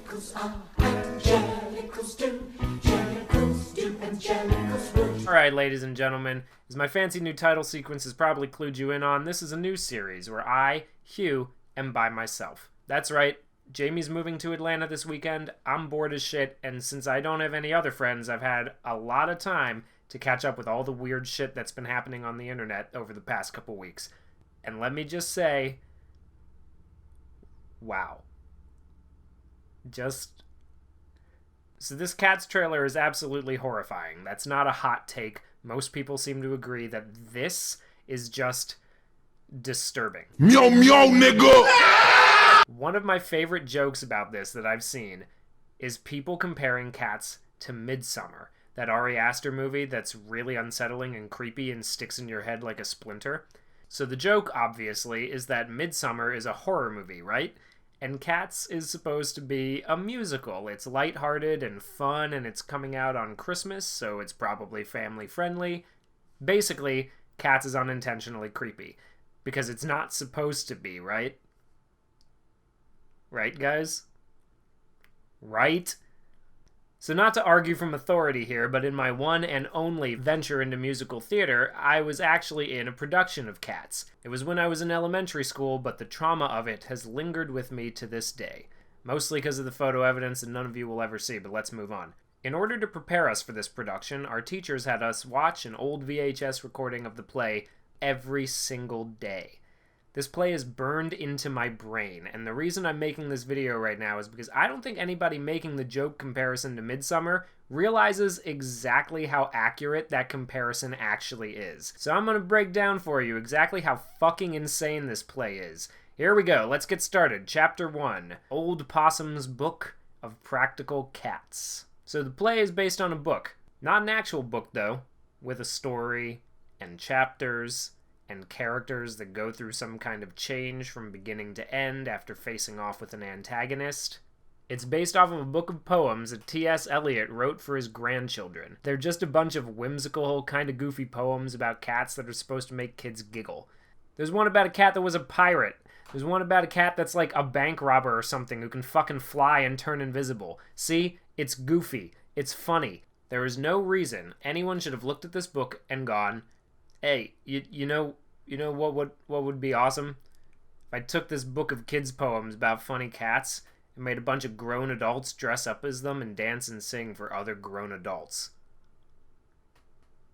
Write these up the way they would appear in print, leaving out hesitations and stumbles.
Angelicals are, angelicals do, angelicals do, angelicals would. Alright, ladies and gentlemen, as my fancy new title sequence has probably clued you in on, this is a new series where I, Hugh, am by myself. That's right, Jamie's moving to Atlanta this weekend, I'm bored as shit, and since I don't have any other friends, I've had a lot of time to catch up with all the weird shit that's been happening on the internet over the past couple weeks. And let me just say, wow. So this Cats trailer is absolutely horrifying. That's not a hot take. Most people seem to agree that this is just disturbing. Meow meow, nigga! One of my favorite jokes about this that I've seen is people comparing Cats to Midsommar, that Ari Aster movie that's really unsettling and creepy and sticks in your head like a splinter. So the joke, obviously, is that Midsommar is a horror movie, right? And Cats is supposed to be a musical. It's lighthearted and fun, and it's coming out on Christmas, so it's probably family-friendly. Basically, Cats is unintentionally creepy, because it's not supposed to be, right? Right, guys? Right? So not to argue from authority here, but in my one and only venture into musical theater, I was actually in a production of Cats. It was when I was in elementary school, but the trauma of it has lingered with me to this day. Mostly because of the photo evidence that none of you will ever see, but let's move on. In order to prepare us for this production, our teachers had us watch an old VHS recording of the play every single day. This play is burned into my brain, and the reason I'm making this video right now is because I don't think anybody making the joke comparison to Midsommar realizes exactly how accurate that comparison actually is. So I'm gonna break down for you exactly how fucking insane this play is. Here we go, let's get started. Chapter 1, Old Possum's Book of Practical Cats. So the play is based on a book. Not an actual book, though, with a story and chapters and characters that go through some kind of change from beginning to end after facing off with an antagonist. It's based off of a book of poems that T.S. Eliot wrote for his grandchildren. They're just a bunch of whimsical, kind of goofy poems about cats that are supposed to make kids giggle. There's one about a cat that was a pirate. There's one about a cat that's like a bank robber or something who can fucking fly and turn invisible. See? It's goofy. It's funny. There is no reason anyone should have looked at this book and gone, hey, you know what would be awesome? If I took this book of kids' poems about funny cats and made a bunch of grown adults dress up as them and dance and sing for other grown adults.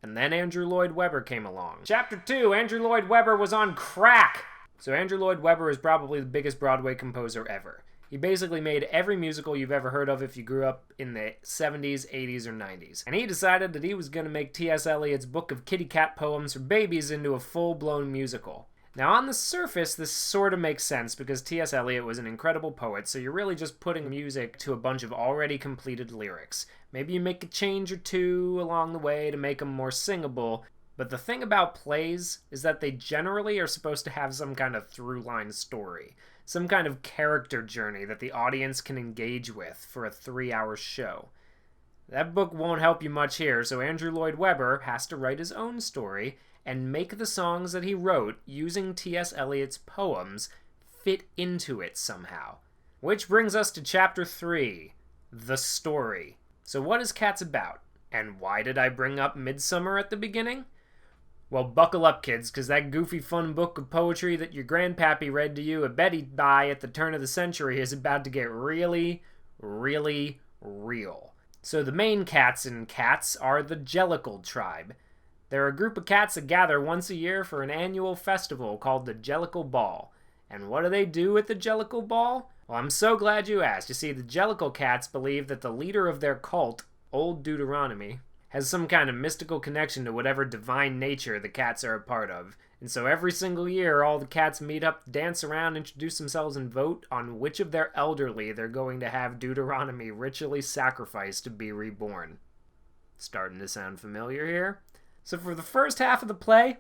And then Andrew Lloyd Webber came along. Chapter 2, Andrew Lloyd Webber was on crack! So Andrew Lloyd Webber is probably the biggest Broadway composer ever. He basically made every musical you've ever heard of if you grew up in the 70s, 80s, or 90s. And he decided that he was going to make T.S. Eliot's book of kitty cat poems for babies into a full-blown musical. Now on the surface, this sort of makes sense because T.S. Eliot was an incredible poet, so you're really just putting music to a bunch of already completed lyrics. Maybe you make a change or two along the way to make them more singable, but the thing about plays is that they generally are supposed to have some kind of through-line story. Some kind of character journey that the audience can engage with for a 3-hour show. That book won't help you much here, so Andrew Lloyd Webber has to write his own story and make the songs that he wrote using T.S. Eliot's poems fit into it somehow. Which brings us to Chapter 3, The Story. So what is Cats about? And why did I bring up Midsommar at the beginning? Well, buckle up, kids, because that goofy fun book of poetry that your grandpappy read to you at bedtime at the turn of the century is about to get really, really real. So the main cats in Cats are the Jellicle tribe. They're a group of cats that gather once a year for an annual festival called the Jellicle Ball. And what do they do at the Jellicle Ball? Well, I'm so glad you asked. You see, the Jellicle cats believe that the leader of their cult, Old Deuteronomy, has some kind of mystical connection to whatever divine nature the cats are a part of. And so every single year, all the cats meet up, dance around, introduce themselves, and vote on which of their elderly they're going to have Deuteronomy ritually sacrifice to be reborn. Starting to sound familiar here? So for the first half of the play,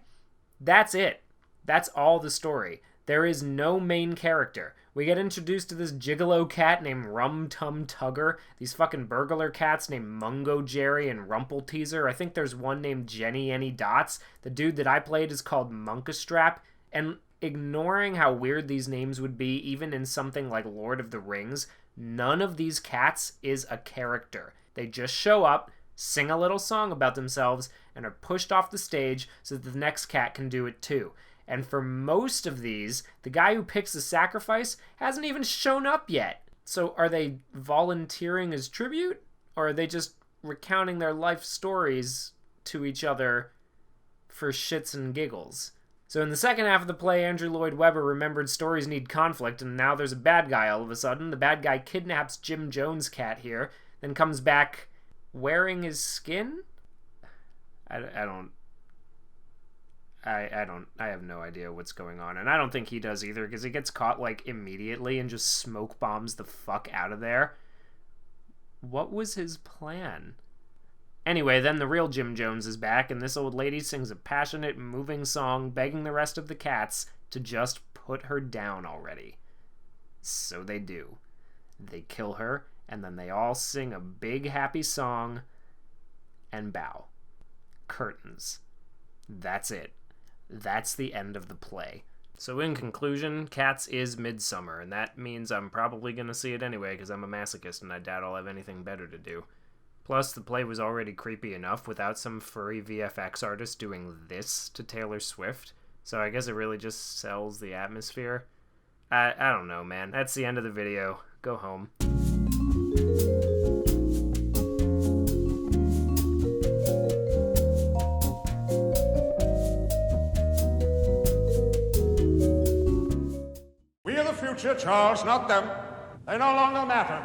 that's it. That's all the story. There is no main character. We get introduced to this gigolo cat named Rum Tum Tugger, these fucking burglar cats named Mungo Jerry and Rumpelteazer. I think there's one named Jenny Any Dots. The dude that I played is called Monkastrap. And ignoring how weird these names would be even in something like Lord of the Rings, None of these cats is a character. They just show up, sing a little song about themselves, and are pushed off the stage so that the next cat can do it too. And for most of these, the guy who picks the sacrifice hasn't even shown up yet. So are they volunteering as tribute? Or are they just recounting their life stories to each other for shits and giggles? So in the second half of the play, Andrew Lloyd Webber remembered stories need conflict, and now there's a bad guy all of a sudden. The bad guy kidnaps Jim Jones' cat here, then comes back wearing his skin? I have no idea what's going on, and I don't think he does either, because he gets caught, like, immediately and just smoke bombs the fuck out of there. What was his plan? Anyway, then the real Jim Jones is back, and this old lady sings a passionate, moving song begging the rest of the cats to just put her down already. So they do. They kill her, and then they all sing a big happy song and bow. Curtains. That's it. That's the end of the play. So in conclusion, Cats is Midsommar, and that means I'm probably going to see it anyway because I'm a masochist and I doubt I'll have anything better to do. Plus, the play was already creepy enough without some furry VFX artist doing this to Taylor Swift, so I guess it really just sells the atmosphere. I don't know, man. That's the end of the video. Go home. We are the future, Charles, not them. They no longer matter.